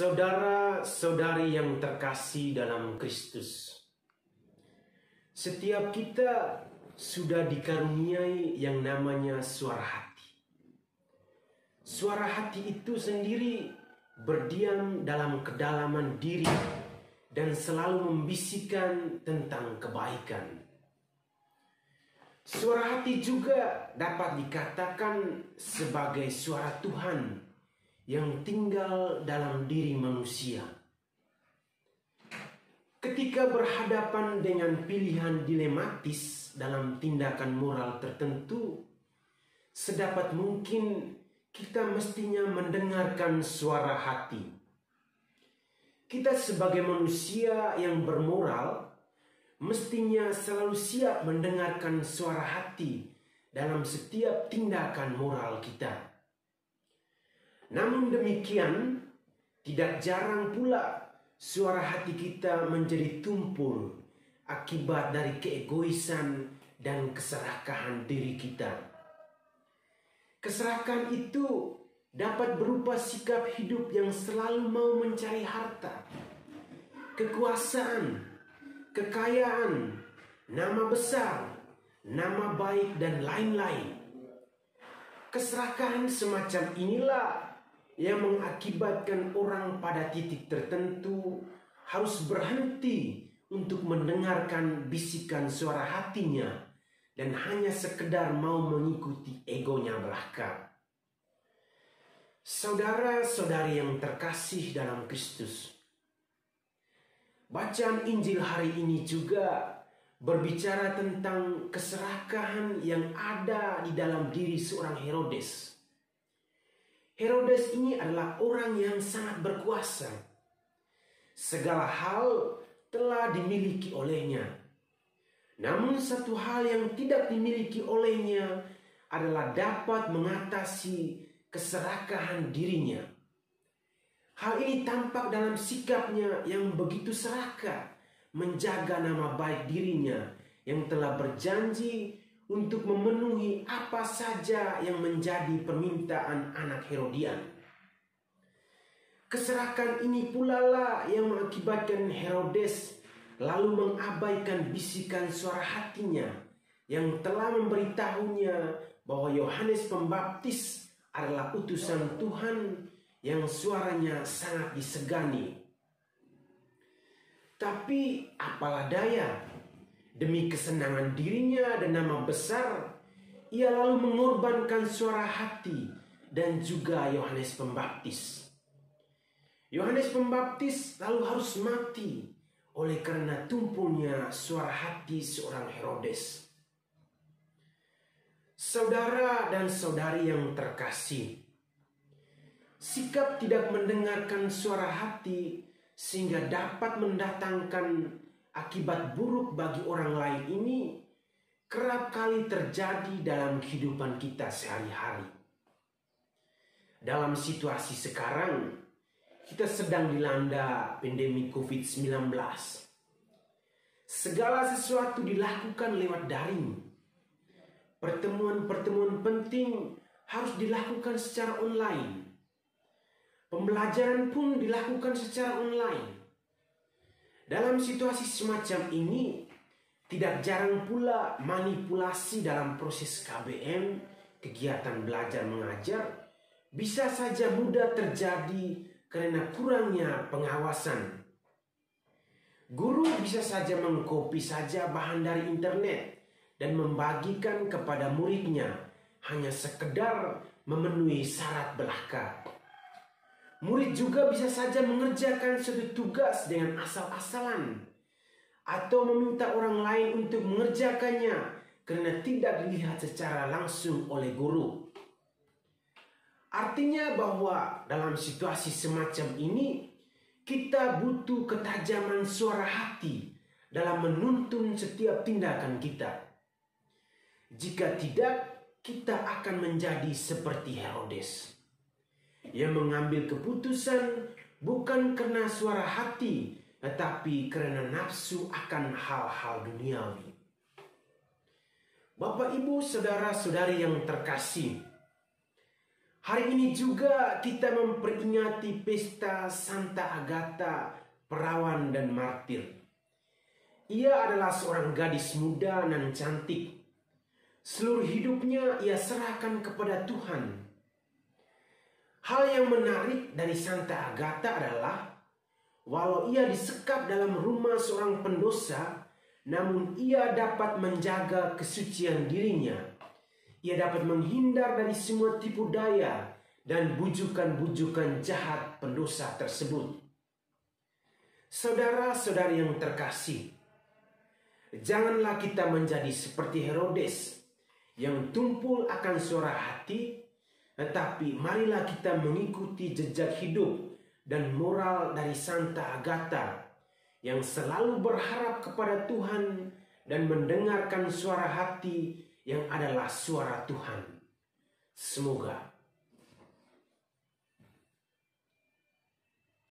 Saudara-saudari yang terkasih dalam Kristus, setiap kita sudah dikaruniai yang namanya suara hati. Suara hati itu sendiri berdiam dalam kedalaman diri dan selalu membisikkan tentang kebaikan. Suara hati juga dapat dikatakan sebagai suara Tuhan yang tinggal dalam diri manusia. Ketika berhadapan dengan pilihan dilematis dalam tindakan moral tertentu, sedapat mungkin kita mestinya mendengarkan suara hati. Kita sebagai manusia yang bermoral mestinya selalu siap mendengarkan suara hati dalam setiap tindakan moral kita. Namun demikian, tidak jarang pula suara hati kita menjadi tumpul akibat dari keegoisan dan keserakahan diri kita. Keserakahan itu dapat berupa sikap hidup yang selalu mau mencari harta, kekuasaan, kekayaan, nama besar, nama baik, dan lain-lain. Keserakahan semacam inilah yang mengakibatkan orang pada titik tertentu harus berhenti untuk mendengarkan bisikan suara hatinya dan hanya sekedar mau mengikuti egonya belaka. Saudara-saudari yang terkasih dalam Kristus, bacaan Injil hari ini juga berbicara tentang keserakahan yang ada di dalam diri seorang Herodes. Herodes ini adalah orang yang sangat berkuasa. Segala hal telah dimiliki olehnya. Namun satu hal yang tidak dimiliki olehnya adalah dapat mengatasi keserakahan dirinya. Hal ini tampak dalam sikapnya yang begitu serakah menjaga nama baik dirinya yang telah berjanji untuk memenuhi apa saja yang menjadi permintaan anak Herodian. Keserakahan ini pula lah yang mengakibatkan Herodes lalu mengabaikan bisikan suara hatinya yang telah memberitahunya bahwa Yohanes Pembaptis adalah utusan Tuhan yang suaranya sangat disegani. Tapi apalah daya, demi kesenangan dirinya dan nama besar, ia lalu mengorbankan suara hati dan juga Yohanes Pembaptis. Yohanes Pembaptis lalu harus mati oleh karena tumpulnya suara hati seorang Herodes. Saudara dan saudari yang terkasih, sikap tidak mendengarkan suara hati sehingga dapat mendatangkan akibat buruk bagi orang lain ini kerap kali terjadi dalam kehidupan kita sehari-hari. Dalam situasi sekarang, kita sedang dilanda pandemi COVID-19. Segala sesuatu dilakukan lewat daring. Pertemuan-pertemuan penting harus dilakukan secara online. Pembelajaran pun dilakukan secara online. Dalam situasi semacam ini, tidak jarang pula manipulasi dalam proses KBM, kegiatan belajar mengajar, bisa saja mudah terjadi karena kurangnya pengawasan. Guru bisa saja mengkopi saja bahan dari internet dan membagikan kepada muridnya hanya sekedar memenuhi syarat belaka. Murid juga bisa saja mengerjakan suatu tugas dengan asal-asalan atau meminta orang lain untuk mengerjakannya karena tidak dilihat secara langsung oleh guru. Artinya bahwa dalam situasi semacam ini kita butuh ketajaman suara hati dalam menuntun setiap tindakan kita. Jika tidak, kita akan menjadi seperti Herodes yang mengambil keputusan bukan karena suara hati, tetapi karena nafsu akan hal-hal duniawi. Bapak, Ibu, saudara-saudari yang terkasih, Hari ini juga kita memperingati pesta Santa Agatha, perawan dan martir. Ia adalah seorang gadis muda dan cantik. Seluruh hidupnya ia serahkan kepada Tuhan. Hal yang menarik dari Santa Agatha adalah walau ia disekap dalam rumah seorang pendosa, namun ia dapat menjaga kesucian dirinya. Ia dapat menghindar dari semua tipu daya dan bujukan-bujukan jahat pendosa tersebut. Saudara-saudari yang terkasih, janganlah kita menjadi seperti Herodes yang tumpul akan suara hati, tetapi marilah kita mengikuti jejak hidup dan moral dari Santa Agatha yang selalu berharap kepada Tuhan dan mendengarkan suara hati yang adalah suara Tuhan. Semoga